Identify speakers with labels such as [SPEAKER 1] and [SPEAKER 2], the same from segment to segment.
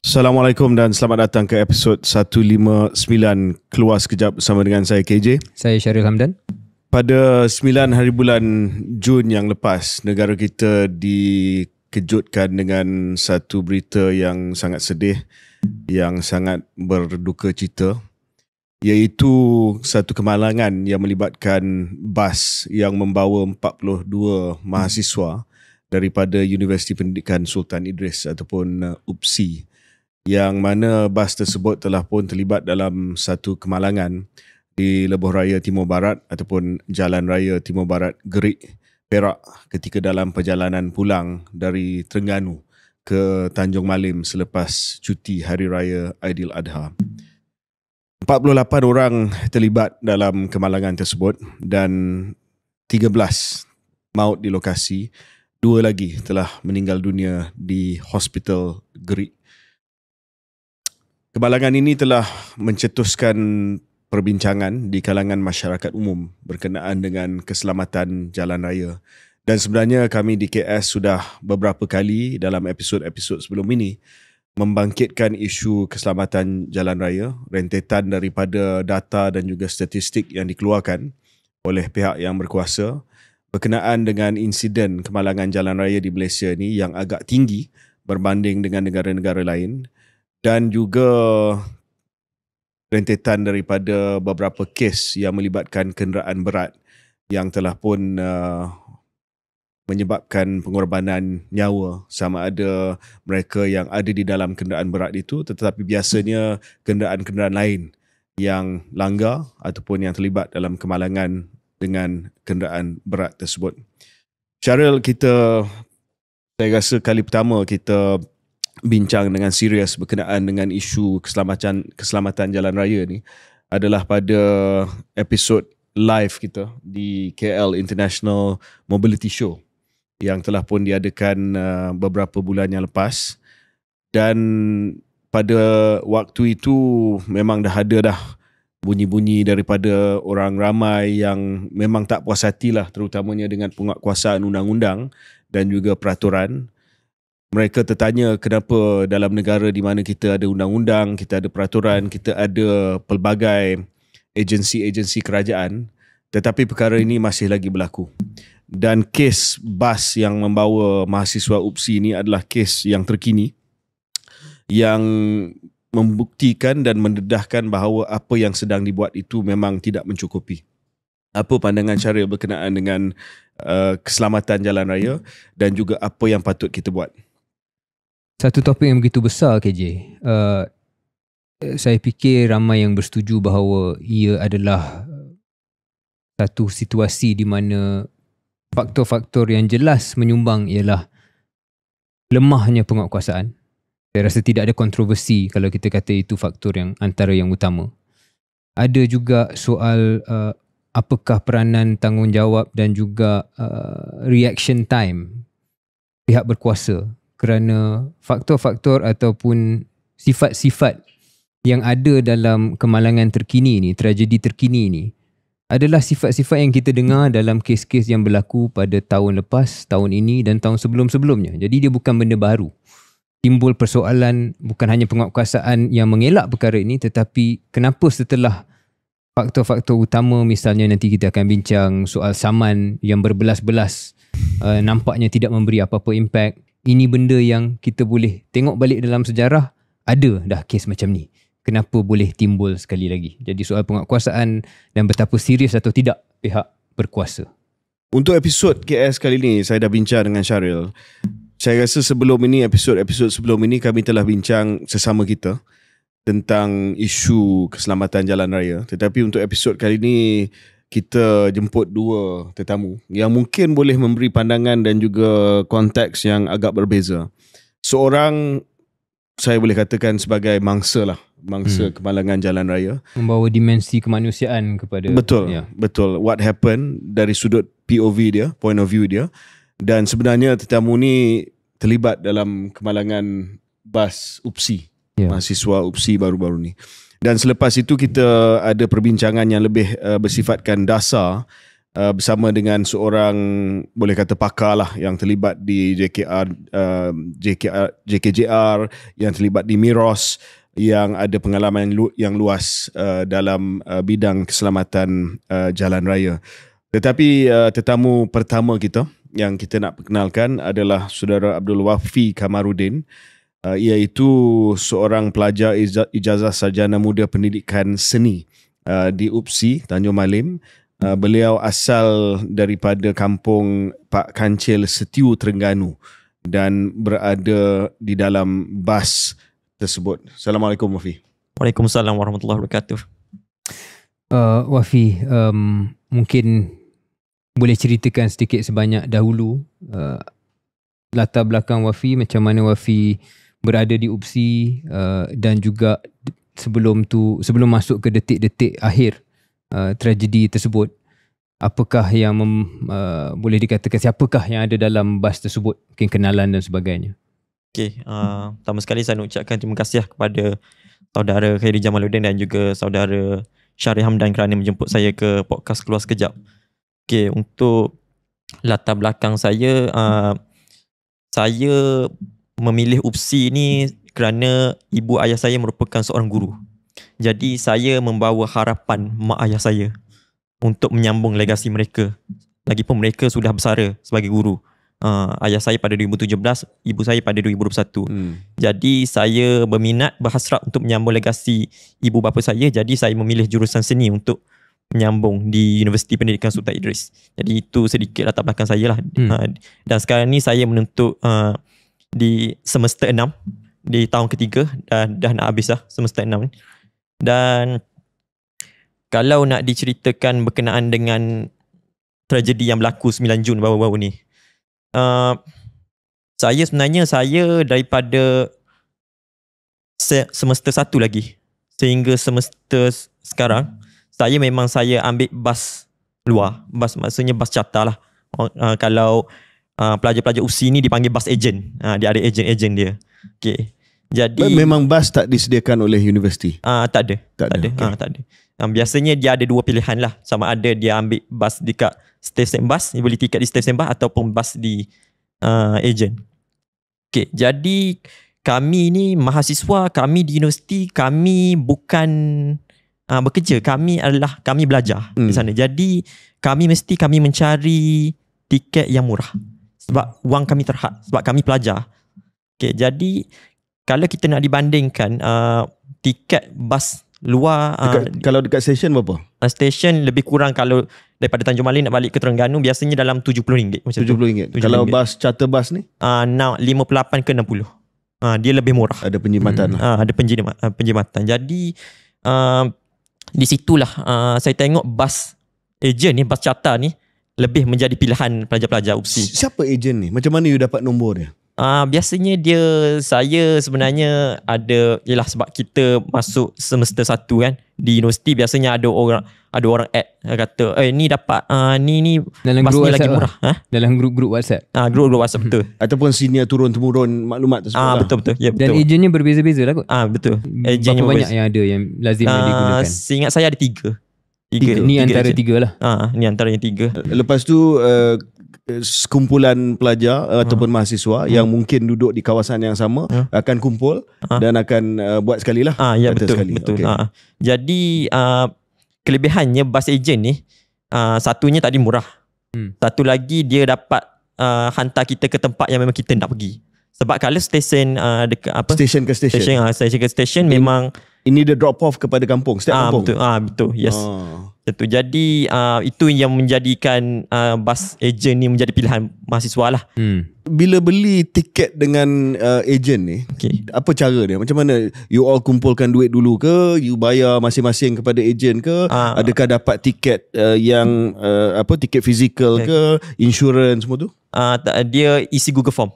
[SPEAKER 1] Assalamualaikum dan selamat datang ke episod 159 Keluar Sekejap bersama dengan saya KJ.
[SPEAKER 2] Saya Syaril Hamdan.
[SPEAKER 1] Pada 9 hari bulan Jun yang lepas, negara kita dikejutkan dengan satu berita yang sangat sedih, yang sangat berduka cita, iaitu satu kemalangan yang melibatkan bas yang membawa 42 mahasiswa daripada Universiti Pendidikan Sultan Idris ataupun UPSI, yang mana bas tersebut telah pun terlibat dalam satu kemalangan di Lebuh Raya Timur Barat ataupun Jalan Raya Timur Barat Gerik, Perak ketika dalam perjalanan pulang dari Terengganu ke Tanjung Malim selepas cuti Hari Raya Aidiladha. 48 orang terlibat dalam kemalangan tersebut dan 13 maut di lokasi, 2 lagi telah meninggal dunia di Hospital Gerik. Kemalangan ini telah mencetuskan perbincangan di kalangan masyarakat umum berkenaan dengan keselamatan jalan raya. Dan sebenarnya kami di KS sudah beberapa kali dalam episod-episod sebelum ini membangkitkan isu keselamatan jalan raya, rentetan daripada data dan juga statistik yang dikeluarkan oleh pihak yang berkuasa berkenaan dengan insiden kemalangan jalan raya di Malaysia ini yang agak tinggi berbanding dengan negara-negara lain, dan juga rentetan daripada beberapa kes yang melibatkan kenderaan berat yang telah pun menyebabkan pengorbanan nyawa, sama ada mereka yang ada di dalam kenderaan berat itu tetapi biasanya kenderaan-kenderaan lain yang langgar ataupun yang terlibat dalam kemalangan dengan kenderaan berat tersebut. Syaril, saya rasa kali pertama kita bincang dengan serius berkenaan dengan isu keselamatan jalan raya ni adalah pada episod live kita di KL International Mobility Show yang telah pun diadakan beberapa bulan yang lepas. Dan pada waktu itu memang dah ada bunyi-bunyi daripada orang ramai yang memang tak puas hatilah, terutamanya dengan penguatkuasaan undang-undang dan juga peraturan. Mereka tertanya kenapa dalam negara di mana kita ada undang-undang, kita ada peraturan, kita ada pelbagai agensi-agensi kerajaan, tetapi perkara ini masih lagi berlaku. Dan kes bas yang membawa mahasiswa UPSI ini adalah kes yang terkini yang membuktikan dan mendedahkan bahawa apa yang sedang dibuat itu memang tidak mencukupi. Apa pandangan Syaril berkenaan dengan keselamatan jalan raya dan juga apa yang patut kita buat?
[SPEAKER 2] Satu topik yang begitu besar, KJ. Saya fikir ramai yang bersetuju bahawa ia adalah satu situasi di mana faktor-faktor yang jelas menyumbang ialah lemahnya penguatkuasaan. Saya rasa tidak ada kontroversi kalau kita kata itu faktor yang antara yang utama. Ada juga soal apakah peranan tanggungjawab dan juga reaction time pihak berkuasa, kerana faktor-faktor ataupun sifat-sifat yang ada dalam kemalangan terkini ni, tragedi terkini ni, adalah sifat-sifat yang kita dengar dalam kes-kes yang berlaku pada tahun lepas, tahun ini dan tahun sebelum-sebelumnya. Jadi dia bukan benda baru. Timbul persoalan bukan hanya penguatkuasaan yang mengelak perkara ini, tetapi kenapa setelah faktor-faktor utama, misalnya nanti kita akan bincang soal saman yang berbelas-belas, nampaknya tidak memberi apa-apa impak. Ini benda yang kita boleh tengok balik dalam sejarah, ada dah kes macam ni. Kenapa boleh timbul sekali lagi? Jadi soal penguatkuasaan dan betapa serius atau tidak pihak berkuasa.
[SPEAKER 1] Untuk episod KS kali ini, saya dah bincang dengan Syaril. Saya rasa sebelum ini, episod-episod sebelum ini kami telah bincang sesama kita tentang isu keselamatan jalan raya. Tetapi untuk episod kali ini, kita jemput 2 tetamu yang mungkin boleh memberi pandangan dan juga konteks yang agak berbeza. Seorang saya boleh katakan sebagai mangsa kemalangan jalan raya,
[SPEAKER 2] membawa dimensi kemanusiaan kepada
[SPEAKER 1] betul what happened dari sudut POV dia, point of view dia. Dan sebenarnya tetamu ni terlibat dalam kemalangan bas UPSI, mahasiswa UPSI baru-baru ni. Dan selepas itu kita ada perbincangan yang lebih bersifatkan dasar bersama dengan seorang boleh kata pakar lah yang terlibat di JKJR, yang terlibat di Miros, yang ada pengalaman yang luas dalam bidang keselamatan jalan raya. Tetapi tetamu pertama kita yang kita nak perkenalkan adalah saudara Abdul Wafi Kamarudin, iaitu seorang pelajar ijazah sarjana muda pendidikan seni di UPSI Tanjung Malim. Beliau asal daripada kampung Pak Kancil Setiu, Terengganu, dan berada di dalam bas tersebut. Assalamualaikum Wafi.
[SPEAKER 3] Waalaikumsalam warahmatullahi wabarakatuh.
[SPEAKER 2] Wafi, mungkin boleh ceritakan sedikit sebanyak dahulu latar belakang Wafi, macam mana Wafi berada di UPSI, dan juga sebelum masuk ke detik-detik akhir tragedi tersebut, apakah yang boleh dikatakan siapakah yang ada dalam bas tersebut, mungkin kenalan dan sebagainya.
[SPEAKER 3] Okey, pertama sekali saya nak ucapkan terima kasih kepada saudara Khairi Jamaluddin dan juga saudara Syarif Hamdan kerana menjemput saya ke podcast Keluar Sekejap. Okey, untuk latar belakang saya, saya memilih UPSI ni kerana ibu ayah saya merupakan seorang guru. Jadi saya membawa harapan mak ayah saya untuk menyambung legasi mereka. Lagipun mereka sudah bersara sebagai guru. Ayah saya pada 2017, ibu saya pada 2021. Jadi saya berminat, berhasrat untuk menyambung legasi ibu bapa saya. Jadi saya memilih jurusan seni untuk menyambung di Universiti Pendidikan Sultan Idris. Jadi itu sedikit latar belakang saya lah. Dan sekarang ni saya menuntut di semester 6 di tahun ketiga, dah nak habis lah semester 6 ni. Dan kalau nak diceritakan berkenaan dengan tragedi yang berlaku 9 Jun baru-baru ni, saya daripada semester 1 lagi sehingga semester sekarang, saya ambil bas luar. Bas maksudnya bas charter lah. Kalau pelajar-pelajar UPSI ni dipanggil bas agent. Dia ada agent-agent dia. Okay. Jadi
[SPEAKER 1] memang bas tak disediakan oleh universiti?
[SPEAKER 3] Tak ada.
[SPEAKER 1] Okay.
[SPEAKER 3] Tak ada. Biasanya dia ada dua pilihan lah. Sama ada dia ambil bas dekat stesen bas, dia beli tiket di stesen bas, ataupun bas di agent. Okay. Jadi kami ni mahasiswa, kami di universiti, kami bukan bekerja. Kami belajar di sana. Jadi kami mencari tiket yang murah. Sebab wang kami terhad. Sebab kami pelajar. Okay. Jadi kalau kita nak dibandingkan tiket bas luar,
[SPEAKER 1] kalau dekat stesen berapa?
[SPEAKER 3] Stesen lebih kurang, kalau daripada Tanjung Malim nak balik ke Terengganu biasanya dalam RM70 macam
[SPEAKER 1] RM70. Kalau bas charter bas ni?
[SPEAKER 3] 58 ke 60. Dia lebih murah.
[SPEAKER 1] Ada penjimatan lah.
[SPEAKER 3] Ada penjimatan. Jadi di situlah saya tengok bas agent ni, bas charter ni lebih menjadi pilihan pelajar-pelajar UPSI.
[SPEAKER 1] Siapa ejen ni? Macam mana you dapat nombor dia?
[SPEAKER 3] Biasanya saya sebenarnya ada, ialah sebab kita masuk semester 1 kan, di universiti biasanya ada orang add kata ni dapat ni
[SPEAKER 2] dalam
[SPEAKER 3] bas ni lagi
[SPEAKER 2] WhatsApp
[SPEAKER 3] murah.
[SPEAKER 2] Dalam grup WhatsApp.
[SPEAKER 3] Grup WhatsApp, betul.
[SPEAKER 1] Ataupun senior turun-temurun maklumat tersebut.
[SPEAKER 3] Betul. Ya, betul.
[SPEAKER 2] Dan ejennya berbeza-beza lah kot.
[SPEAKER 3] Betul.
[SPEAKER 2] Berapa banyak yang ada yang lazim digunakan?
[SPEAKER 3] Seingat saya ada 3.
[SPEAKER 2] Ni antara 3 lah.
[SPEAKER 3] Ni antara yang 3.
[SPEAKER 1] Lepas tu sekumpulan pelajar ataupun mahasiswa yang mungkin duduk di kawasan yang sama akan kumpul dan akan buat sekali lah.
[SPEAKER 3] Ya, betul. Okay. Jadi kelebihannya bas agent ni, satunya tadi murah. Satu lagi dia dapat hantar kita ke tempat yang memang kita nak pergi. Sebab kalau stesen dekat apa?
[SPEAKER 1] Stesen ke stesen.
[SPEAKER 3] Memang
[SPEAKER 1] ini dia drop off kepada kampung, setiap kampung.
[SPEAKER 3] Betul. Yes. Betul. Jadi itu yang menjadikan bas agent ni menjadi pilihan mahasiswa lah.
[SPEAKER 1] Bila beli tiket dengan agent ni, apa cara dia? Macam mana you all kumpulkan duit dulu ke? You bayar masing-masing kepada agent ke? Adakah dapat tiket yang tiket fizikal ke? Insurans semua tu?
[SPEAKER 3] Dia isi Google Form.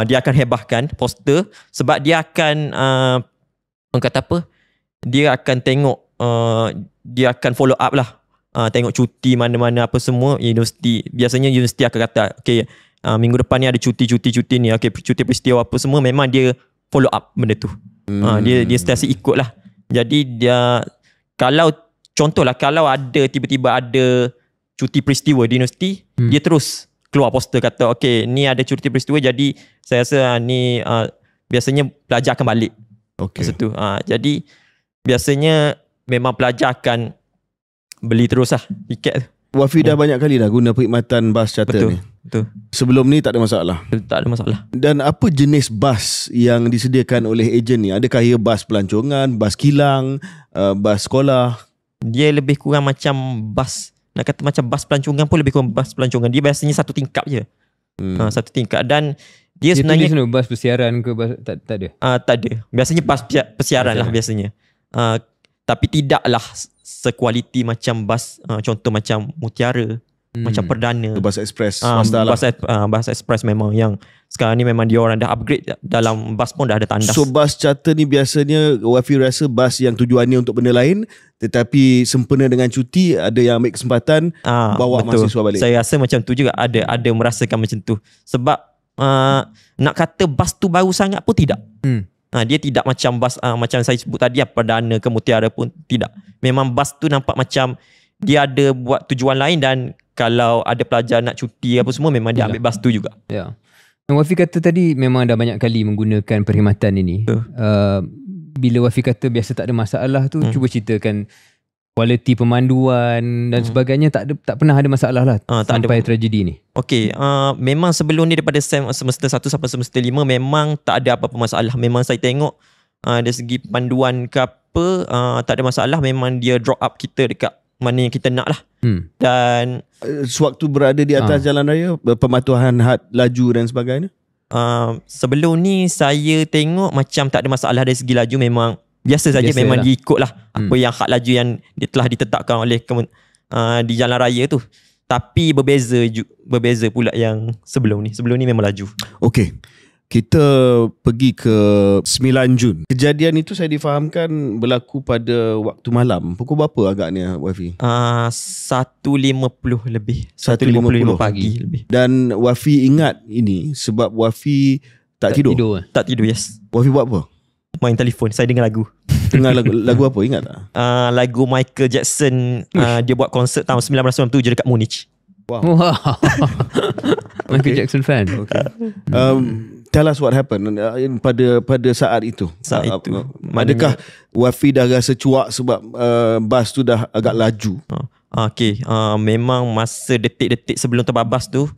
[SPEAKER 3] Dia akan hebahkan poster, sebab dia akan dia akan tengok, dia akan follow up lah, tengok cuti mana-mana apa semua. Biasanya universiti akan kata minggu depan ni ada cuti ni, cuti peristiwa apa semua, memang dia follow up benda tu. Dia sentiasa ikut lah. Jadi dia, kalau contohlah, kalau ada tiba-tiba ada cuti peristiwa di universiti, dia terus keluar poster kata okay, ni ada cuti peristiwa, jadi saya rasa ni biasanya pelajar akan balik masa tu. Jadi biasanya memang pelajar akan beli terus lah tiket tu.
[SPEAKER 1] Wafi dah banyak kali dah guna perkhidmatan bas charter ni.
[SPEAKER 3] Betul.
[SPEAKER 1] Sebelum ni tak ada masalah.
[SPEAKER 3] Tak ada masalah.
[SPEAKER 1] Dan apa jenis bas yang disediakan oleh ejen ni? Adakah ia bas pelancongan, bas kilang, bas sekolah?
[SPEAKER 3] Dia lebih kurang macam bas, nak kata macam bas pelancongan pun lebih kurang bas pelancongan. Dia biasanya satu tingkap je. Satu tingkap. Dan dia sebenarnya
[SPEAKER 2] bas persiaran ke bas, tak ada?
[SPEAKER 3] Tak ada. Biasanya bas persiaran lah biasanya. Tapi tidaklah sekualiti macam bas, contoh macam Mutiara, macam Perdana,
[SPEAKER 1] bas ekspres swasta lah.
[SPEAKER 3] Bas ekspres memang yang sekarang ni memang dia orang dah upgrade, dalam bas pun dah ada tandas.
[SPEAKER 1] So bas charter ni biasanya Wafi rasa bas yang tujuannya untuk benda lain, tetapi sempena dengan cuti ada yang ambil kesempatan bawa
[SPEAKER 3] betul.
[SPEAKER 1] mahasiswa balik.
[SPEAKER 3] Saya rasa macam tu juga, ada merasakan macam tu. Sebab nak kata bas tu baru sangat pun tidak. Dia tidak macam bas macam saya sebut tadi, Perdana ke Mutiara pun tidak. Memang bas tu nampak macam dia ada buat tujuan lain, dan kalau ada pelajar nak cuti apa semua, memang dia ambil bas tu juga.
[SPEAKER 2] Ya. Wafi kata tadi memang dah banyak kali menggunakan perkhidmatan ini. Bila Wafi kata biasa tak ada masalah tu, cuba ceritakan kualiti pemanduan dan sebagainya. Tak pernah ada masalah lah sampai tragedi ni.
[SPEAKER 3] Okey, memang sebelum ni daripada semester 1 sampai semester 5 memang tak ada apa-apa masalah. Memang saya tengok dari segi panduan ke apa, tak ada masalah. Memang dia drop up kita dekat mana yang kita nak lah. Dan
[SPEAKER 1] sewaktu berada di atas jalan raya, pematuhan had laju dan sebagainya,
[SPEAKER 3] sebelum ni saya tengok macam tak ada masalah dari segi laju. Memang biasa saja, memang diikut lah apa yang had laju yang telah ditetapkan oleh di jalan raya tu. Tapi berbeza pula yang sebelum ni. Sebelum ni memang laju.
[SPEAKER 1] Okey, kita pergi ke 9 Jun. Kejadian itu saya difahamkan berlaku pada waktu malam. Pukul berapa agaknya, Wafi?
[SPEAKER 3] 1.50 lebih.
[SPEAKER 1] 1.50
[SPEAKER 3] pagi lebih.
[SPEAKER 1] Dan Wafi ingat ini sebab Wafi tak tidur.
[SPEAKER 3] Tak tidur, yes.
[SPEAKER 1] Wafi buat apa?
[SPEAKER 3] Main telefon. Saya dengar lagu.
[SPEAKER 1] Dengar lagu apa, ingat tak?
[SPEAKER 3] Lagu Michael Jackson. Dia buat konsert tahun 1997 dekat Munich.
[SPEAKER 2] Wow. Michael Jackson fan.
[SPEAKER 1] Tell us what happened pada saat itu. Adakah Wafi dah rasa cuak sebab bas tu dah agak laju?
[SPEAKER 3] Okay, memang masa detik-detik sebelum terbabas tu,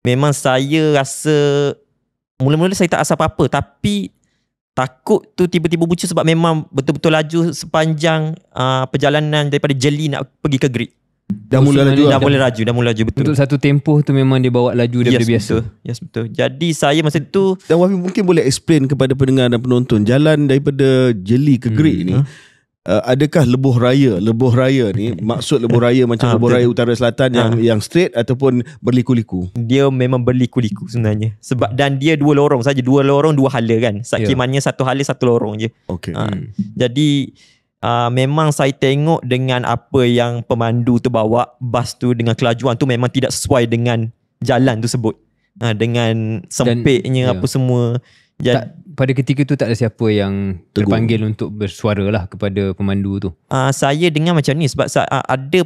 [SPEAKER 3] memang saya rasa mula-mula saya tak rasa apa-apa, tapi takut tu tiba-tiba bucu sebab memang betul-betul laju sepanjang perjalanan daripada Jeli nak pergi ke Grid. Dah mula laju betul.
[SPEAKER 2] Untuk satu tempoh tu memang dia bawa laju daripada biasa.
[SPEAKER 3] Yes, betul. Jadi saya masa tu,
[SPEAKER 1] dan Wafi mungkin boleh explain kepada pendengar dan penonton, jalan daripada Jeli ke Grid ni, adakah lebuh raya ni, maksud lebuh raya macam lebuh raya utara selatan yang straight ataupun berliku-liku?
[SPEAKER 3] Dia memang berliku-liku sebenarnya. Sebab dan dia dua lorong saja, dua hala kan. Sakimannya satu hala satu lorong je. Jadi memang saya tengok dengan apa yang pemandu tu bawa, bas tu dengan kelajuan tu memang tidak sesuai dengan jalan tersebut. Dengan sempitnya apa semua.
[SPEAKER 2] Pada ketika tu tak ada siapa yang terpanggil untuk bersuara lah kepada pemandu tu.
[SPEAKER 3] Saya dengar macam ni sebab ada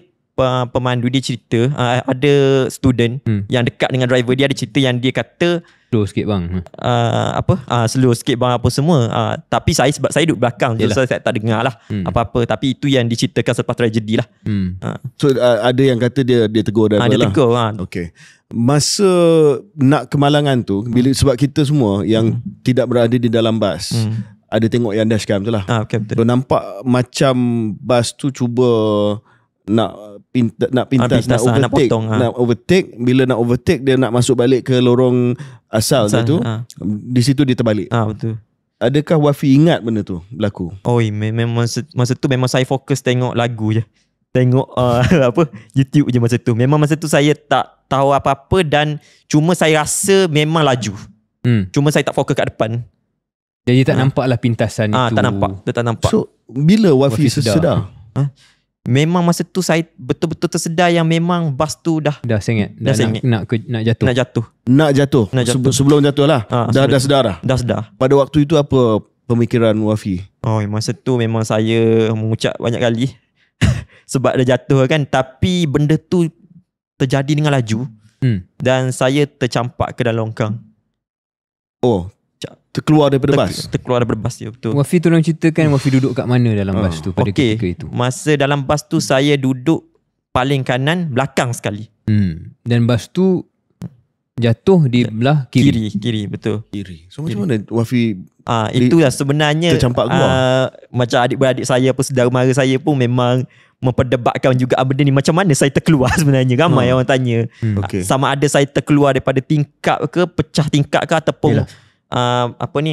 [SPEAKER 3] pemandu dia cerita, ada student yang dekat dengan driver dia, ada cerita yang dia kata
[SPEAKER 2] slow sikit bang.
[SPEAKER 3] Slow sikit bang apa semua. Tapi sebab saya duduk belakang je, so saya tak dengar lah apa-apa. Tapi itu yang diceritakan selepas tragedi lah.
[SPEAKER 1] So ada yang kata dia tegur driver
[SPEAKER 3] dia tegur.
[SPEAKER 1] Okay. Masa nak kemalangan tu, sebab kita semua yang tidak berada di dalam bas, ada tengok yang dashcam tu lah.
[SPEAKER 3] Okay, betul.
[SPEAKER 1] So nampak macam bas tu cuba nak pintas, nak overtake. Bila nak overtake, dia nak masuk balik ke lorong asal tu. Di situ dia terbalik.
[SPEAKER 3] Betul.
[SPEAKER 1] Adakah Wafi ingat benda tu berlaku?
[SPEAKER 3] Memang masa tu memang saya fokus tengok lagu je. Tengok YouTube je masa tu. Memang masa tu saya tak tahu apa-apa, dan cuma saya rasa memang laju. Cuma saya tak fokus kat depan.
[SPEAKER 2] Jadi tak nampak lah pintasan itu.
[SPEAKER 3] Tak nampak.
[SPEAKER 1] So bila Wafi sedar?
[SPEAKER 3] Memang masa tu saya betul-betul tersedar yang memang bas tu dah
[SPEAKER 2] sengit. Nak jatuh.
[SPEAKER 3] Nak jatuh.
[SPEAKER 1] Sebelum jatuh lah. Dah sedar lah.
[SPEAKER 3] Dah sedar.
[SPEAKER 1] Pada waktu itu apa pemikiran Wafi?
[SPEAKER 3] Masa tu memang saya mengucap banyak kali sebab dah jatuh kan. Tapi benda tu terjadi dengan laju dan saya tercampak ke dalam longkang.
[SPEAKER 1] Oh, terkeluar daripada bas.
[SPEAKER 3] Terkeluar daripada bas, ya, betul.
[SPEAKER 2] Wafi tolong ceritakan Wafi duduk kat mana dalam bas tu pada ketika itu.
[SPEAKER 3] Masa dalam bas tu saya duduk paling kanan belakang sekali.
[SPEAKER 2] Dan bas tu jatuh di belah kiri.
[SPEAKER 3] Kiri, betul.
[SPEAKER 1] Kiri. So macam mana Wafi
[SPEAKER 3] itulah sebenarnya
[SPEAKER 1] tercampak keluar?
[SPEAKER 3] Macam adik-beradik saya apa saudara mara saya pun memang memperdebatkan juga benda ni, macam mana saya terkeluar sebenarnya. Ramai orang tanya. Sama ada saya terkeluar daripada tingkap ke, pecah tingkap ke, ataupun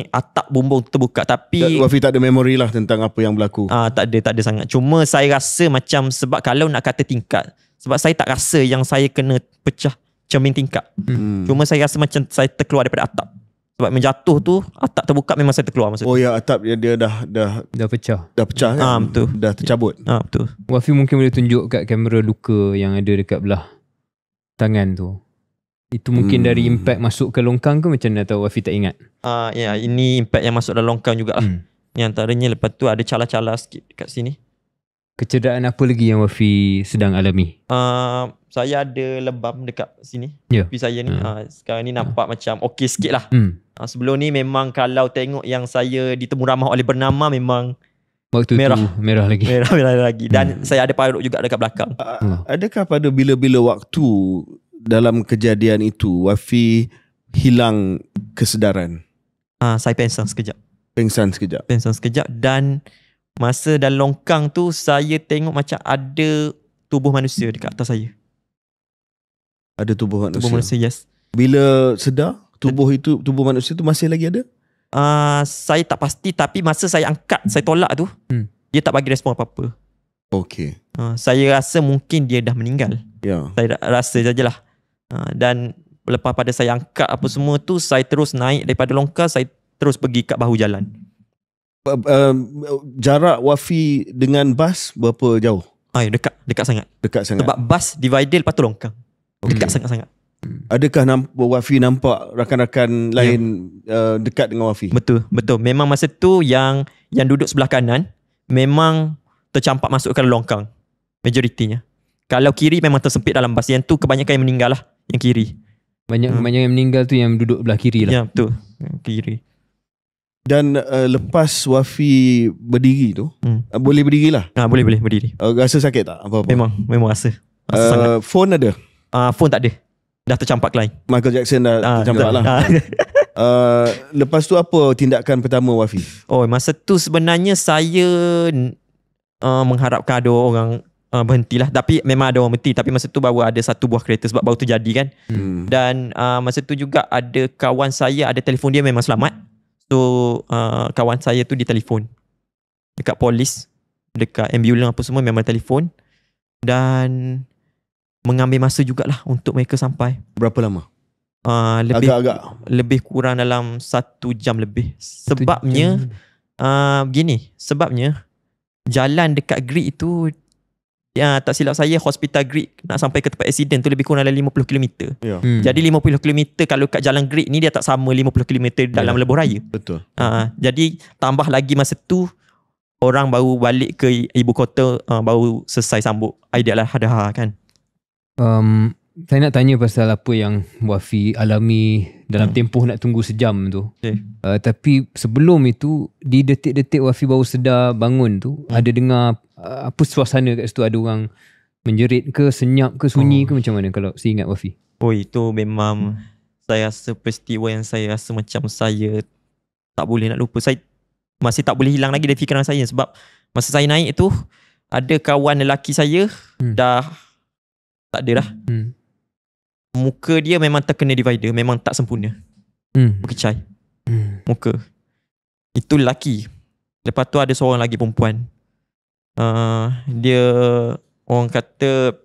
[SPEAKER 3] atap bumbung terbuka. Tapi
[SPEAKER 1] Wafi tak ada memori lah tentang apa yang berlaku.
[SPEAKER 3] Tak ada sangat. Cuma saya rasa macam, sebab kalau nak kata tingkap, sebab saya tak rasa yang saya kena pecah cermin tingkap. Cuma saya rasa macam saya terkeluar daripada atap. Sebab menjatuh tu atap terbuka, memang saya terkeluar masa tu.
[SPEAKER 1] Oh ya, atap dia dah
[SPEAKER 2] pecah.
[SPEAKER 1] Dah pecah kan?
[SPEAKER 3] Betul.
[SPEAKER 1] Dah tercabut.
[SPEAKER 3] Betul.
[SPEAKER 2] Wafi mungkin boleh tunjuk kat kamera luka yang ada dekat belah tangan tu. Itu mungkin dari impact masuk ke longkang ke macam mana, atau Wafi tak ingat?
[SPEAKER 3] Ya, ini impact yang masuk dalam longkang jugalah. Yang antaranya lepas tu ada cala-cala sikit dekat sini.
[SPEAKER 2] Kecederaan apa lagi yang Wafi sedang alami?
[SPEAKER 3] Saya ada lebam dekat sini.
[SPEAKER 2] Pipi
[SPEAKER 3] saya ni. Sekarang ni nampak macam okey sikit lah. Sebelum ni memang kalau tengok yang saya ditemu ramah oleh bernama, memang
[SPEAKER 2] waktu
[SPEAKER 3] merah.
[SPEAKER 2] tu merah lagi.
[SPEAKER 3] Merah lagi. Dan saya ada parut juga dekat belakang.
[SPEAKER 1] Adakah pada bila-bila waktu dalam kejadian itu Wafi hilang kesedaran?
[SPEAKER 3] Saya pengsan sekejap. Dan masa dalam longkang tu saya tengok macam ada tubuh manusia dekat atas saya.
[SPEAKER 1] Ada tubuh manusia?
[SPEAKER 3] Tubuh manusia, yes.
[SPEAKER 1] Bila sedar tubuh manusia tu masih lagi ada?
[SPEAKER 3] Saya tak pasti, tapi masa saya angkat, saya tolak tu, dia tak bagi respon apa-apa.
[SPEAKER 1] Okey.
[SPEAKER 3] Saya rasa mungkin dia dah meninggal. Saya rasa sajalah. Dan lepas pada saya angkat apa semua tu, saya terus naik daripada longkang, saya terus pergi kat bahu jalan.
[SPEAKER 1] Jarak Wafi dengan bas berapa jauh?
[SPEAKER 3] Dekat sangat.
[SPEAKER 1] Dekat sangat.
[SPEAKER 3] Sebab bas divider, lepas tu longkang. Dekat sangat-sangat.
[SPEAKER 1] Adakah Wafi nampak rakan-rakan lain dekat dengan Wafi?
[SPEAKER 3] Betul. Memang masa tu yang duduk sebelah kanan memang tercampak masuk ke longkang. Majoritinya. Kalau kiri memang tersempit dalam bas. Yang tu kebanyakan yang meninggal lah. Yang kiri.
[SPEAKER 2] Banyak yang meninggal tu yang duduk belah kiri lah.
[SPEAKER 3] Ya, betul. Kiri.
[SPEAKER 1] Dan lepas Wafi berdiri tu, boleh berdiri lah?
[SPEAKER 3] Boleh berdiri.
[SPEAKER 1] Rasa sakit tak? Apa-apa?
[SPEAKER 3] Memang rasa sangat.
[SPEAKER 1] Phone ada?
[SPEAKER 3] Phone tak ada. Dah tercampak lain.
[SPEAKER 1] Michael Jackson dah tercampak lah. Lepas tu apa tindakan pertama Wafi?
[SPEAKER 3] Masa tu sebenarnya saya mengharapkan ada orang berhentilah. Tapi memang ada orang berhenti. Tapi masa tu baru ada satu buah kereta sebab baru terjadi kan. Dan masa tu juga ada kawan saya, ada telefon dia memang selamat. So kawan saya tu ditelefon dekat polis, dekat ambulans apa semua, memang telefon. Dan mengambil masa jugalah untuk mereka sampai.
[SPEAKER 1] Berapa lama?
[SPEAKER 3] Lebih kurang dalam 1 jam lebih. Sebabnya begini, sebabnya jalan dekat grid itu, tak silap saya, hospital grid nak sampai ke tempat accident tu lebih kurang dalam 50 km. Jadi 50 km kalau kat jalan grid ni dia tak sama 50 km dalam lebuh raya.
[SPEAKER 1] Betul.
[SPEAKER 3] Jadi tambah lagi masa tu orang baru balik ke ibu kota, baru selesai sambut Aidiladha kan.
[SPEAKER 2] Saya nak tanya pasal apa yang Wafi alami dalam tempoh nak tunggu sejam tu. Tapi sebelum itu, di detik-detik Wafi baru sedar bangun tu, ada dengar apa suasana kat situ? Ada orang menjerit ke, senyap ke, sunyi ke, macam mana kalau saya ingat Wafi? Itu
[SPEAKER 3] memang saya rasa peristiwa yang saya rasa macam saya tak boleh nak lupa. Saya masih tak boleh hilang lagi dari fikiran saya. Sebab masa saya naik tu, ada kawan lelaki saya dah tak ada dah. Muka dia memang terkena divider, memang tak sempurna. Berkecai muka. Itu lelaki. Lepas tu ada seorang lagi perempuan. Dia orang kata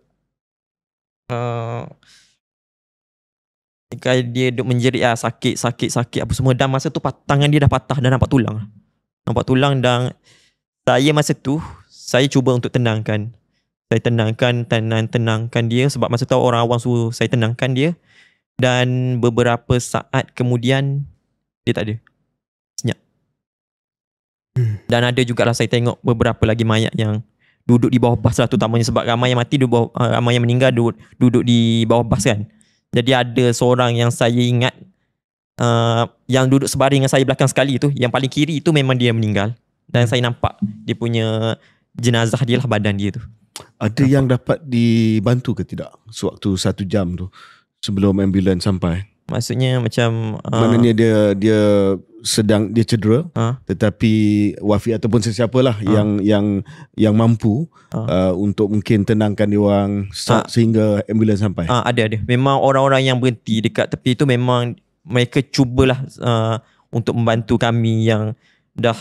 [SPEAKER 3] dia duk menjerit sakit apa semua. Dan masa tu tangan dia dah patah dan nampak tulang. Dan saya masa tu saya cuba untuk tenangkan. Saya tenangkan dia sebab masa tu orang awam suruh saya tenangkan dia. Dan beberapa saat kemudian dia tak ada. Senyap. Dan ada jugalah saya tengok beberapa lagi mayat yang duduk di bawah bas lah, terutamanya sebab ramai yang mati ramai yang meninggal duduk di bawah bas kan. Jadi ada seorang yang saya ingat yang duduk sebaring dengan saya belakang sekali tu, yang paling kiri tu memang dia meninggal, dan saya nampak dia punya jenazah dia lah, badan dia tu.
[SPEAKER 1] Ada yang dapat dibantu ke tidak sewaktu 1 jam tu sebelum ambulans sampai?
[SPEAKER 3] Maksudnya macam
[SPEAKER 1] maknanya dia cedera, tetapi Wafi ataupun sesiapalah yang mampu untuk mungkin tenangkan dia orang sehingga ambulans sampai.
[SPEAKER 3] Ada. Memang orang-orang yang berhenti dekat tepi tu memang mereka cubalah untuk membantu kami yang dah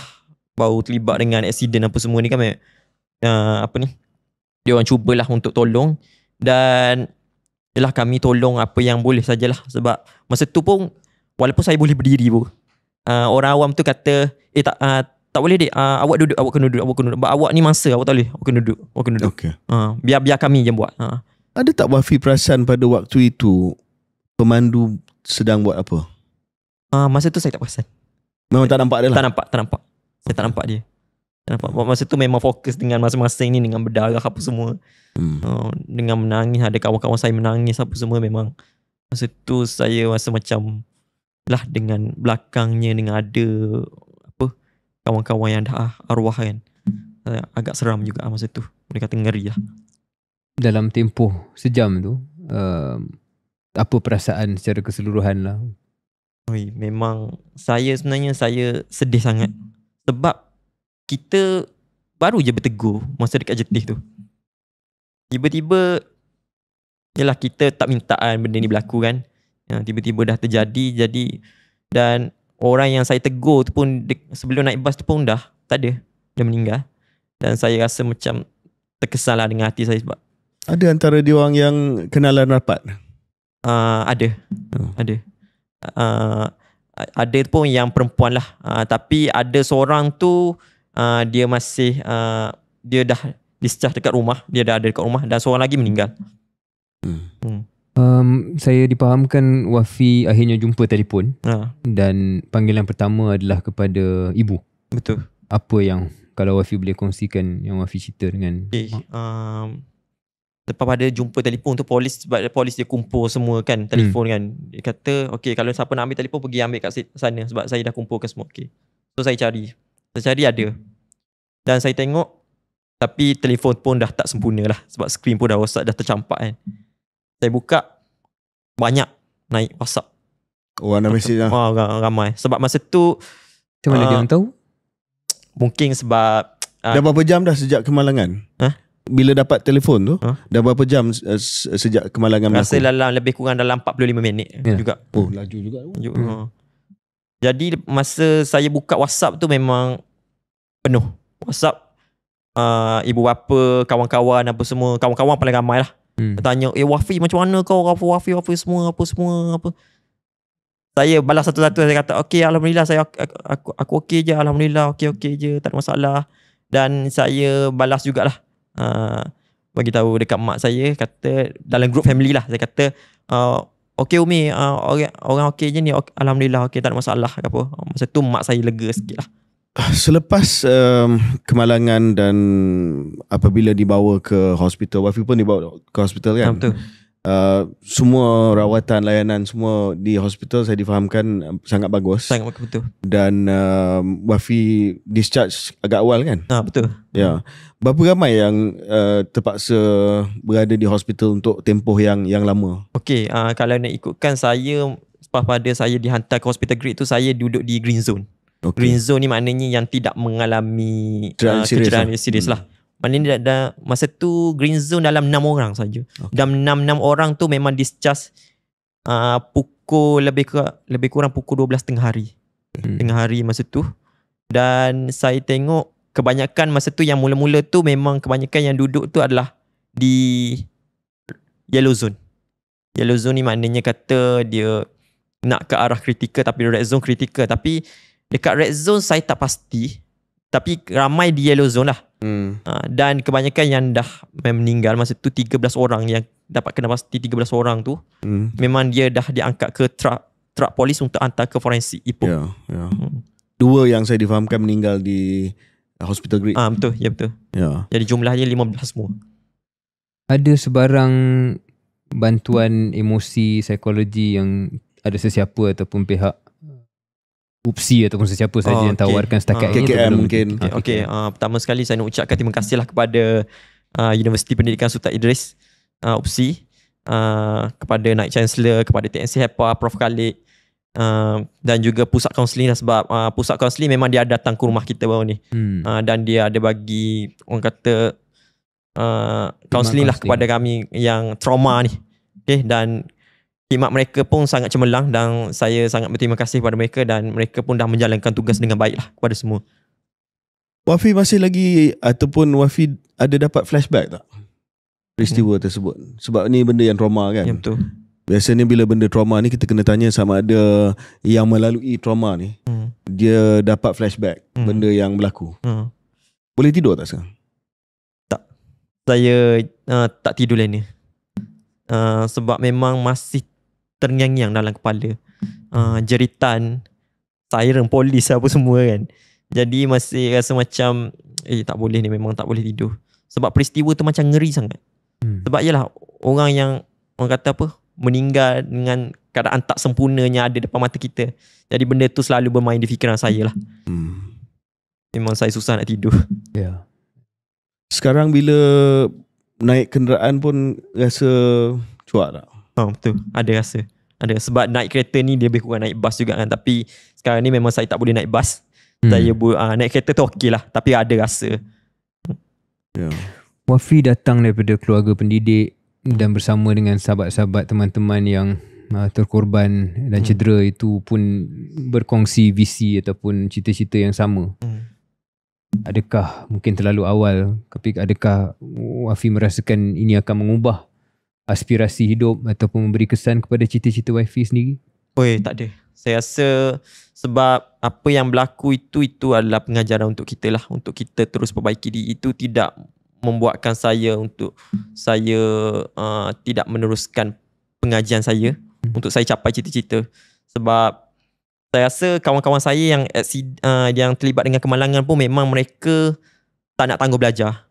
[SPEAKER 3] baru terlibat dengan aksiden apa semua ni kan. Dia orang cubalah untuk tolong, dan yalah kami tolong apa yang boleh sajalah. Sebab masa tu pun walaupun saya boleh berdiri pun, orang awam tu kata tak boleh dek, awak duduk, awak kena duduk. Awak ni mangsa, awak tak boleh, awak kena duduk.
[SPEAKER 1] Okay.
[SPEAKER 3] Biar kami je buat.
[SPEAKER 1] Ada tak Wafi perasan pada waktu itu pemandu sedang buat apa?
[SPEAKER 3] Masa tu saya tak perasan.
[SPEAKER 1] Memang tak nampak dia lah?
[SPEAKER 3] Tak nampak. Saya tak nampak dia. Masa tu memang fokus dengan masing-masing ni, dengan berdarah apa semua. Dengan menangis, ada kawan-kawan saya menangis apa semua. Memang masa tu saya rasa macam lah, dengan belakangnya dengan ada kawan-kawan yang dah arwah kan. Agak seram juga masa tu. Boleh kata ngeri lah.
[SPEAKER 2] Dalam tempoh sejam tu, apa perasaan secara keseluruhan lah?
[SPEAKER 3] Memang saya sedih sangat. Sebab kita baru je bertegur masa dekat jetih tu. Tiba-tiba, yalah kita tak mintaan benda ni berlaku kan. Tiba-tiba dah terjadi. Dan orang yang saya tegur tu pun sebelum naik bas tu pun dah tak ada. Dia meninggal. Dan saya rasa macam terkesan lah dengan hati saya. Sebab
[SPEAKER 1] ada antara dia orang yang kenalan rapat?
[SPEAKER 3] Ada. Ada pun yang perempuan lah. Tapi ada seorang tu dia masih dia dah discharge dekat rumah. Dia dah ada dekat rumah. Dan seorang lagi meninggal.
[SPEAKER 2] Saya dipahamkan Wafi akhirnya jumpa telefon, dan panggilan pertama adalah kepada ibu.
[SPEAKER 3] Betul.
[SPEAKER 2] Apa yang, kalau Wafi boleh kongsikan yang Wafi cerita dengan
[SPEAKER 3] lepas pada jumpa telefon tu, sebab polis dia kumpul semua kan telefon kan. Dia kata okay, kalau siapa nak ambil telefon pergi ambil kat sana, sebab saya dah kumpulkan semua. Okay. So saya cari ada, dan saya tengok, tapi telefon pun dah tak sempurna lah, sebab skrin pun dah rosak, dah tercampak kan. Saya buka, banyak naik WhatsApp.
[SPEAKER 1] Ada mesej lah.
[SPEAKER 3] Ramai. Sebab masa tu
[SPEAKER 2] macam mana dia orang tahu?
[SPEAKER 3] Mungkin sebab
[SPEAKER 1] dah berapa jam dah sejak kemalangan? Bila dapat telefon tu, dah berapa jam sejak kemalangan berlaku?
[SPEAKER 3] Rasa lebih kurang dalam 45 minit juga.
[SPEAKER 1] Oh, laju juga.
[SPEAKER 3] Jadi masa saya buka WhatsApp tu memang penuh. WhatsApp ibu bapa, kawan-kawan apa semua. Kawan-kawan paling ramai lah. Tanya, Wafi macam mana kau? Wafi semua apa. Saya balas satu-satu. Saya kata okay, alhamdulillah, aku okey je, alhamdulillah, okey je, tak ada masalah. Dan saya balas jugalah, bagi tahu dekat mak saya, kata dalam group family lah, saya kata okey Umi, orang okey je ni, alhamdulillah, okey, tak ada masalah ke apa. Masa tu mak saya lega sikit lah.
[SPEAKER 1] Selepas kemalangan dan apabila dibawa ke hospital, Wafi pun dibawa ke hospital kan?
[SPEAKER 3] Betul.
[SPEAKER 1] Semua rawatan, layanan semua di hospital saya difahamkan sangat bagus.
[SPEAKER 3] Sangat bagus, betul.
[SPEAKER 1] Dan Wafi discharge agak awal kan?
[SPEAKER 3] Betul.
[SPEAKER 1] Ya. Berapa ramai yang terpaksa berada di hospital untuk tempoh yang lama? Okey,
[SPEAKER 3] kalau nak ikutkan saya, pada saya dihantar ke hospital grade tu, saya duduk di green zone. Okay. Green zone ni maknanya yang tidak mengalami kecederaan serius lah. Maknanya masa tu green zone dalam 6 orang saja. Okay. Dan 6 orang tu memang discharge pukul lebih kurang pukul 12 tengah hari. Tengah hari masa tu. Dan saya tengok kebanyakan masa tu yang mula-mula tu memang kebanyakan yang duduk tu adalah di yellow zone. Yellow zone ni maknanya kata dia nak ke arah kritikal, tapi red zone kritikal. Tapi dekat red zone saya tak pasti. Tapi ramai di yellow zone lah. Dan kebanyakan yang dah meninggal masa tu 13 orang yang dapat kena pasti 13 orang tu. Memang dia dah diangkat ke truck polis untuk hantar ke forensik Ipoh.
[SPEAKER 1] Dua yang saya difahamkan meninggal di hospital grade.
[SPEAKER 3] Betul, ya betul.
[SPEAKER 1] Ya.
[SPEAKER 3] Jadi jumlahnya 15 semua.
[SPEAKER 2] Ada sebarang bantuan emosi, psikologi yang ada sesiapa ataupun pihak UPSI ataupun sesiapa saja yang tawarkan setakat ini?
[SPEAKER 1] KKM mungkin.
[SPEAKER 3] Okey, pertama sekali saya nak ucapkan terima kasihlah kepada Universiti Pendidikan Sultan Idris, UPSI, kepada Naib Chancellor, kepada TNC HEPA, Prof Khalid, dan juga pusat kaunseling lah, sebab pusat kaunseling memang dia ada datang ke rumah kita baru ni. Dan dia ada bagi orang kata kaunseling lah kepada kami yang trauma ni. Okay, dan khidmat mereka pun sangat cemerlang dan saya sangat berterima kasih kepada mereka dan mereka pun dah menjalankan tugas dengan baik lah kepada semua.
[SPEAKER 1] Wafi masih lagi ataupun Wafi ada dapat flashback tak peristiwa tersebut? Sebab ni benda yang trauma kan.
[SPEAKER 3] Ya betul.
[SPEAKER 1] Biasanya bila benda trauma ni kita kena tanya sama ada yang melalui trauma ni dia dapat flashback benda yang berlaku. Boleh tidur tak sekarang?
[SPEAKER 3] Tak. Saya tak tidur lena. Sebab memang masih terngiang-ngiang dalam kepala. Jeritan siren polis apa semua kan. Jadi masih rasa macam tak boleh ni, memang tak boleh tidur. Sebab peristiwa tu macam ngeri sangat. Sebab yalah orang yang orang kata apa, meninggal dengan keadaan tak sempurnanya ada depan mata kita. Jadi benda tu selalu bermain di fikiran saya lah. Memang saya susah nak tidur.
[SPEAKER 2] Ya.
[SPEAKER 1] Sekarang bila naik kenderaan pun rasa cuak tak?
[SPEAKER 3] Betul, ada rasa. Ada, sebab naik kereta ni dia lebih kurang naik bas juga kan. Tapi sekarang ni memang saya tak boleh naik bas. Saya naik kereta tu okey lah, tapi ada rasa.
[SPEAKER 2] Wafi datang daripada keluarga pendidik dan bersama dengan sahabat-sahabat teman-teman yang terkorban dan cedera itu pun berkongsi visi ataupun cita-cita yang sama. Adakah mungkin terlalu awal, tapi adakah Wafi merasakan ini akan mengubah aspirasi hidup ataupun memberi kesan kepada cita-cita Wafi sendiri?
[SPEAKER 3] Tak ada. Saya rasa sebab apa yang berlaku itu adalah pengajaran untuk kita lah, untuk kita terus perbaiki diri. Itu tidak membuatkan saya untuk saya tidak meneruskan pengajian saya untuk saya capai cita-cita. Sebab saya rasa kawan-kawan saya yang terlibat dengan kemalangan pun memang mereka tak nak tangguh belajar.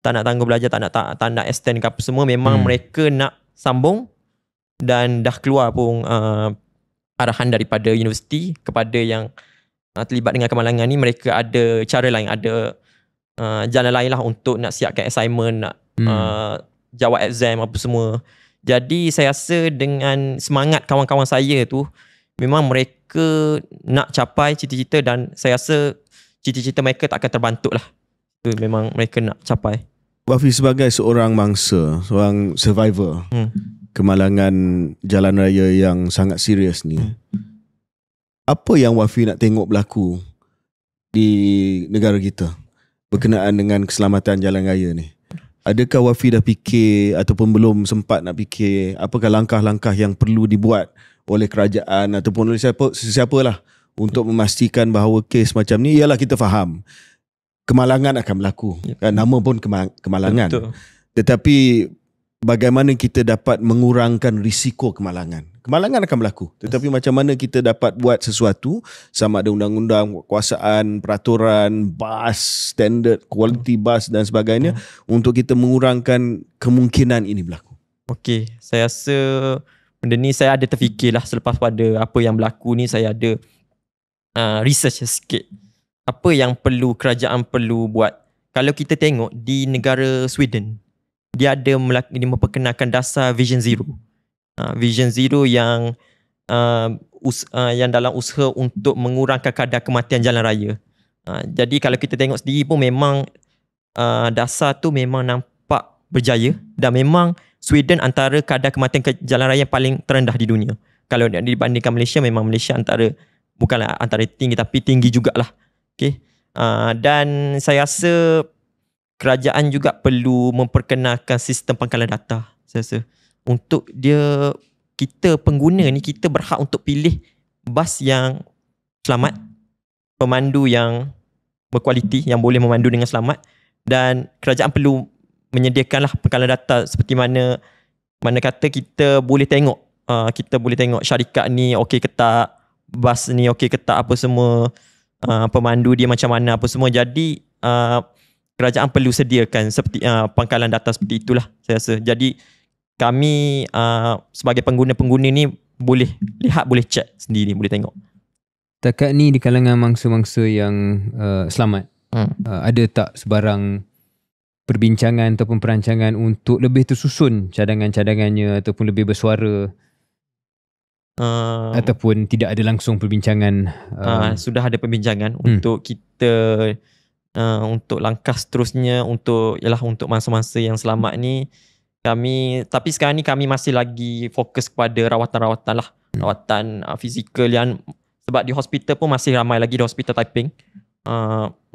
[SPEAKER 3] Tak nak extend ke apa semua. Memang mereka nak sambung dan dah keluar pun arahan daripada universiti kepada yang terlibat dengan kemalangan ni. Mereka ada cara lain, ada jalan lain lah untuk nak siapkan assignment, nak jawab exam apa semua. Jadi saya rasa dengan semangat kawan-kawan saya tu, memang mereka nak capai cita-cita dan saya rasa cita-cita mereka tak akan terbantuk lah. Itu memang mereka nak capai.
[SPEAKER 1] Wafi sebagai seorang mangsa, seorang survivor kemalangan jalan raya yang sangat serius ni, apa yang Wafi nak tengok berlaku di negara kita berkenaan dengan keselamatan jalan raya ni? Adakah Wafi dah fikir ataupun belum sempat nak fikir apakah langkah-langkah yang perlu dibuat oleh kerajaan ataupun oleh sesiapa lah untuk memastikan bahawa kes macam ni, ialah kita faham kemalangan akan berlaku, kan, nama pun kemalangan. Betul. Tetapi bagaimana kita dapat mengurangkan risiko kemalangan? Kemalangan akan berlaku, tetapi macam mana kita dapat buat sesuatu, sama ada undang-undang, kuasaan, peraturan, bas, standard, quality bas dan sebagainya, untuk kita mengurangkan kemungkinan ini berlaku. Okey,
[SPEAKER 3] saya rasa benda ni saya ada terfikirlah selepas pada apa yang berlaku ni. Saya ada research sikit apa yang kerajaan perlu buat. Kalau kita tengok di negara Sweden, dia ada memperkenalkan dasar Vision Zero. Vision Zero yang dalam usaha untuk mengurangkan kadar kematian jalan raya. Jadi kalau kita tengok sendiri pun memang dasar tu memang nampak berjaya dan memang Sweden antara kadar kematian jalan raya yang paling terendah di dunia. Kalau dibandingkan Malaysia, memang Malaysia bukanlah antara tinggi tapi tinggi jugalah. Okay. Dan saya rasa kerajaan juga perlu memperkenalkan sistem pangkalan data. Saya rasa untuk kita pengguna ni, kita berhak untuk pilih bas yang selamat, pemandu yang berkualiti, yang boleh memandu dengan selamat, dan kerajaan perlu menyediakanlah pangkalan data seperti mana kata kita boleh tengok syarikat ni okey ke tak, bas ni okey ke tak, apa semua, pemandu dia macam mana, apa semua. Jadi kerajaan perlu sediakan seperti pangkalan data seperti itulah saya rasa. Jadi kami sebagai pengguna-pengguna ni boleh lihat, boleh check sendiri, boleh tengok.
[SPEAKER 2] Takat ni di kalangan mangsa-mangsa yang selamat, ada tak sebarang perbincangan ataupun perancangan untuk lebih tersusun cadangan-cadangannya ataupun lebih bersuara, ataupun tidak ada langsung perbincangan?
[SPEAKER 3] Sudah ada perbincangan untuk kita untuk langkah seterusnya untuk mangsa-mangsa yang selamat ni. Tapi sekarang ni kami masih lagi fokus kepada rawatan-rawatan lah, rawatan fizikal yang, sebab di hospital pun masih ramai lagi di hospital Taiping,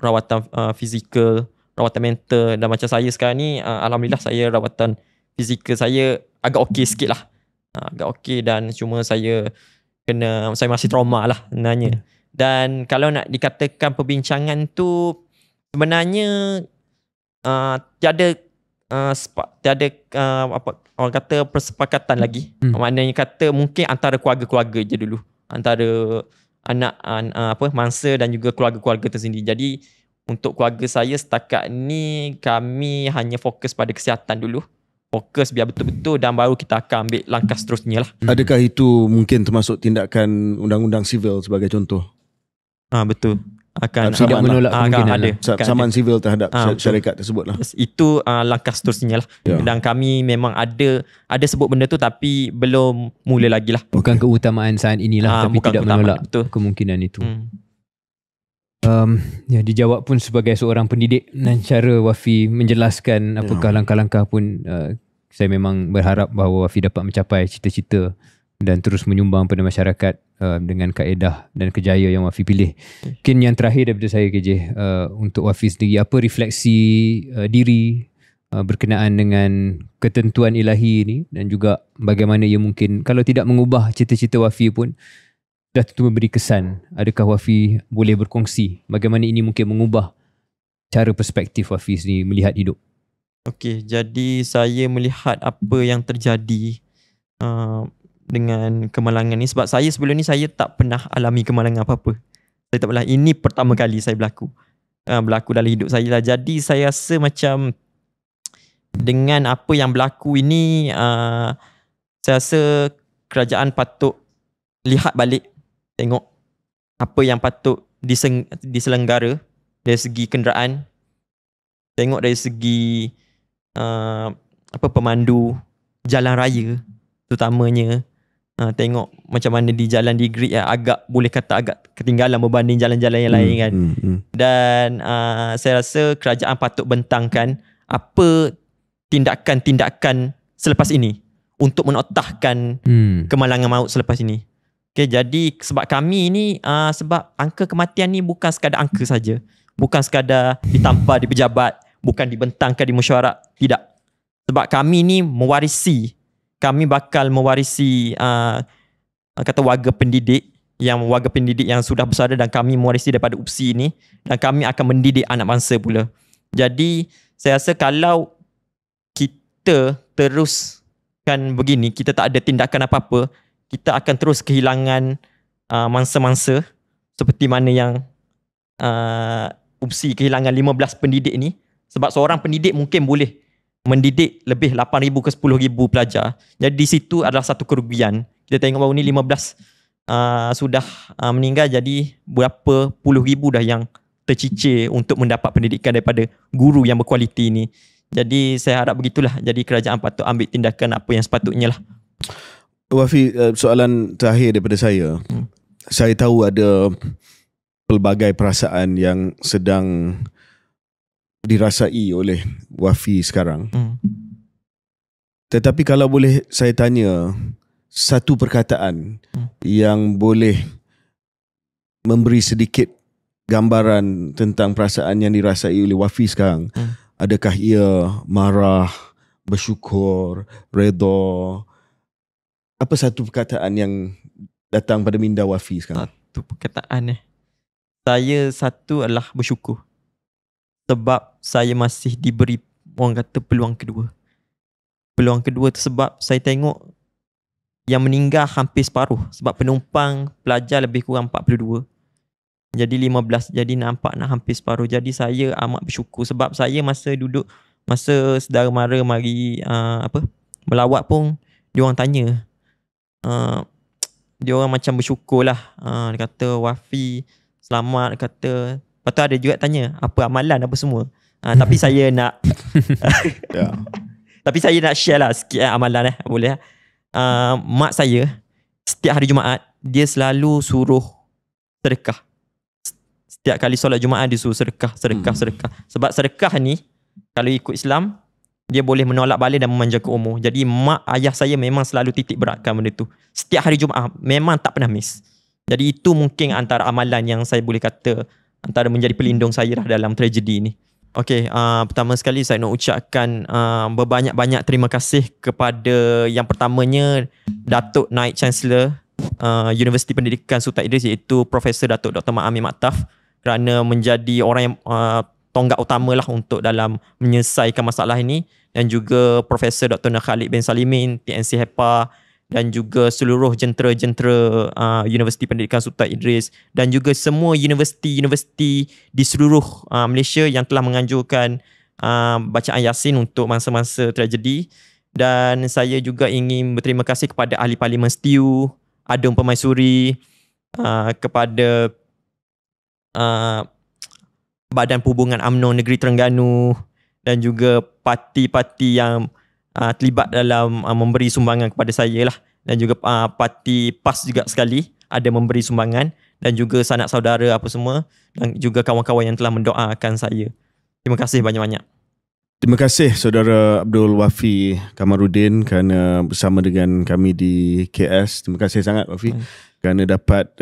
[SPEAKER 3] rawatan fizikal, rawatan mental. Dan macam saya sekarang ni, alhamdulillah saya rawatan fizikal saya agak okey sikit lah, agak okey, dan cuma saya masih trauma lah sebenarnya. Dan kalau nak dikatakan perbincangan tu sebenarnya tiada apa orang kata persepakatan lagi. Maknanya kata mungkin antara keluarga-keluarga je dulu, antara anak mangsa dan juga keluarga-keluarga tersendiri. Jadi untuk keluarga saya setakat ni kami hanya fokus pada kesihatan dulu, fokus biar betul-betul, dan baru kita akan ambil langkah seterusnya lah.
[SPEAKER 1] Adakah itu mungkin termasuk tindakan undang-undang sivil sebagai contoh?
[SPEAKER 3] Betul. Akan
[SPEAKER 2] tidak menolak kemungkinan
[SPEAKER 3] ada
[SPEAKER 1] saman sivil terhadap syarikat tersebut lah.
[SPEAKER 3] Itu langkah seterusnya lah. Dan kami memang ada sebut benda tu tapi belum mula lagi lah.
[SPEAKER 2] Bukan keutamaan saat inilah, tapi tidak menolak kemungkinan itu. Dijawab pun sebagai seorang pendidik, dan cara Wafi menjelaskan apakah langkah-langkah pun, saya memang berharap bahawa Wafi dapat mencapai cita-cita dan terus menyumbang pada masyarakat dengan kaedah dan kejaya yang Wafi pilih. Mungkin yang terakhir daripada saya, KJ, untuk Wafi sendiri, apa refleksi diri berkenaan dengan ketentuan ilahi ini, dan juga bagaimana ia mungkin, kalau tidak mengubah cita-cita Wafi pun, dah tentu memberi kesan. Adakah Wafi boleh berkongsi bagaimana ini mungkin mengubah cara perspektif Wafi sendiri melihat hidup?
[SPEAKER 3] Okey, jadi saya melihat apa yang terjadi dengan kemalangan ni, sebab saya sebelum ni saya tak pernah alami kemalangan apa-apa. Saya tak pernah, ini pertama kali saya berlaku dalam hidup saya lah. Jadi saya rasa macam dengan apa yang berlaku ini, saya rasa kerajaan patut lihat balik, tengok apa yang patut diselenggara dari segi kenderaan, tengok dari segi pemandu jalan raya terutamanya. Tengok macam mana di jalan di grid agak boleh kata agak ketinggalan berbanding jalan-jalan yang lain kan. Dan saya rasa kerajaan patut bentangkan apa tindakan-tindakan selepas ini untuk menotahkan kemalangan maut selepas ini. Okay, jadi sebab kami ni sebab angka kematian ni bukan sekadar angka saja, bukan sekadar ditampar di pejabat, bukan dibentangkan di mesyuarat, tidak. Sebab kami ni kami bakal mewarisi kata warga pendidik yang sudah bersara, dan kami mewarisi daripada UPSI ni, dan kami akan mendidik anak bangsa pula. Jadi saya rasa kalau kita teruskan begini, kita tak ada tindakan apa-apa, kita akan terus kehilangan mangsa-mangsa seperti mana yang UPSI kehilangan 15 pendidik ni. Sebab seorang pendidik mungkin boleh mendidik lebih 8,000 ke 10,000 pelajar. Jadi di situ adalah satu kerugian. Kita tengok baru ni 15 sudah meninggal, jadi berapa puluh ribu dah yang tercicir untuk mendapat pendidikan daripada guru yang berkualiti ni. Jadi saya harap begitulah. Jadi kerajaan patut ambil tindakan apa yang sepatutnya lah.
[SPEAKER 1] Wafi, soalan terakhir daripada saya. Saya tahu ada pelbagai perasaan yang sedang dirasai oleh Wafi sekarang. Tetapi kalau boleh saya tanya satu perkataan yang boleh memberi sedikit gambaran tentang perasaan yang dirasai oleh Wafi sekarang. Adakah ia marah, bersyukur, redha? Apa satu perkataan yang datang pada minda Wafi sekarang?
[SPEAKER 3] Satu perkataan saya satu adalah bersyukur. Sebab saya masih diberi orang kata peluang kedua. Peluang kedua tu sebab saya tengok yang meninggal hampir separuh. Sebab penumpang pelajar lebih kurang 42. jadi 15, jadi nampak nak hampir separuh. Jadi saya amat bersyukur sebab saya masa saudara mara mari melawat pun dia orang tanya, dia orang macam bersyukur lah. Dia kata Wafi selamat, dia kata. Lepas tu ada juga tanya apa amalan apa semua. Tapi saya nak tapi saya nak share lah sikit amalan boleh. Mak saya setiap hari Jumaat dia selalu suruh sedekah. Setiap kali solat Jumaat dia suruh sedekah. Sebab sedekah ni kalau ikut Islam dia boleh menolak bala dan memanjangkan umur. Jadi mak ayah saya memang selalu titik beratkan benda tu. Setiap hari Jumaat memang tak pernah miss. Jadi itu mungkin antara amalan yang saya boleh kata antara menjadi pelindung saya lah dalam tragedi ni. Okey, pertama sekali saya nak ucapkan berbanyak-banyak terima kasih kepada yang pertamanya Datuk Naib Chancellor Universiti Pendidikan Sultan Idris, iaitu Profesor Datuk Dr. Mak Amin Maktaf, kerana menjadi orang yang tonggak utama lah untuk dalam menyelesaikan masalah ini, dan juga Profesor Dr. Khalid bin Salimin, TNC HEPA, dan juga seluruh jentera-jentera Universiti Pendidikan Sultan Idris, dan juga semua universiti-universiti di seluruh Malaysia yang telah menganjurkan bacaan Yasin untuk masa-masa tragedi. Dan saya juga ingin berterima kasih kepada Ahli Parlimen STU, Adun Permaisuri, kepada Badan Perhubungan UMNO Negeri Terengganu, dan juga parti-parti yang terlibat dalam memberi sumbangan kepada saya lah, dan juga parti PAS juga sekali ada memberi sumbangan, dan juga sanak saudara apa semua, dan juga kawan-kawan yang telah mendoakan saya. Terima kasih banyak-banyak.
[SPEAKER 1] Terima kasih saudara Abdul Wafi Kamarudin kerana bersama dengan kami di KS. Terima kasih sangat Wafi kerana dapat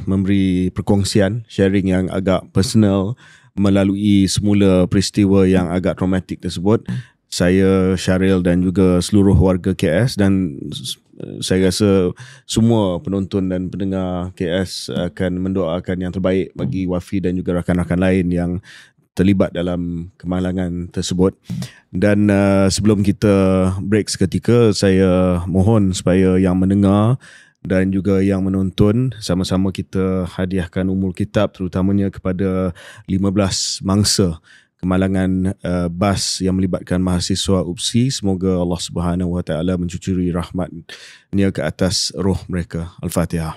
[SPEAKER 1] memberi perkongsian, sharing yang agak personal melalui semula peristiwa yang agak traumatik tersebut. Saya, Syaril dan juga seluruh warga KS, dan saya rasa semua penonton dan pendengar KS akan mendoakan yang terbaik bagi Wafi dan juga rakan-rakan lain yang terlibat dalam kemalangan tersebut. Dan sebelum kita break seketika, saya mohon supaya yang mendengar dan juga yang menonton sama-sama kita hadiahkan Ummul Kitab, terutamanya kepada 15 mangsa kemalangan bas yang melibatkan mahasiswa UPSI. Semoga Allah Subhanahu Wa Taala mencucuri rahmat-Nya ke atas roh mereka. Al-Fatihah.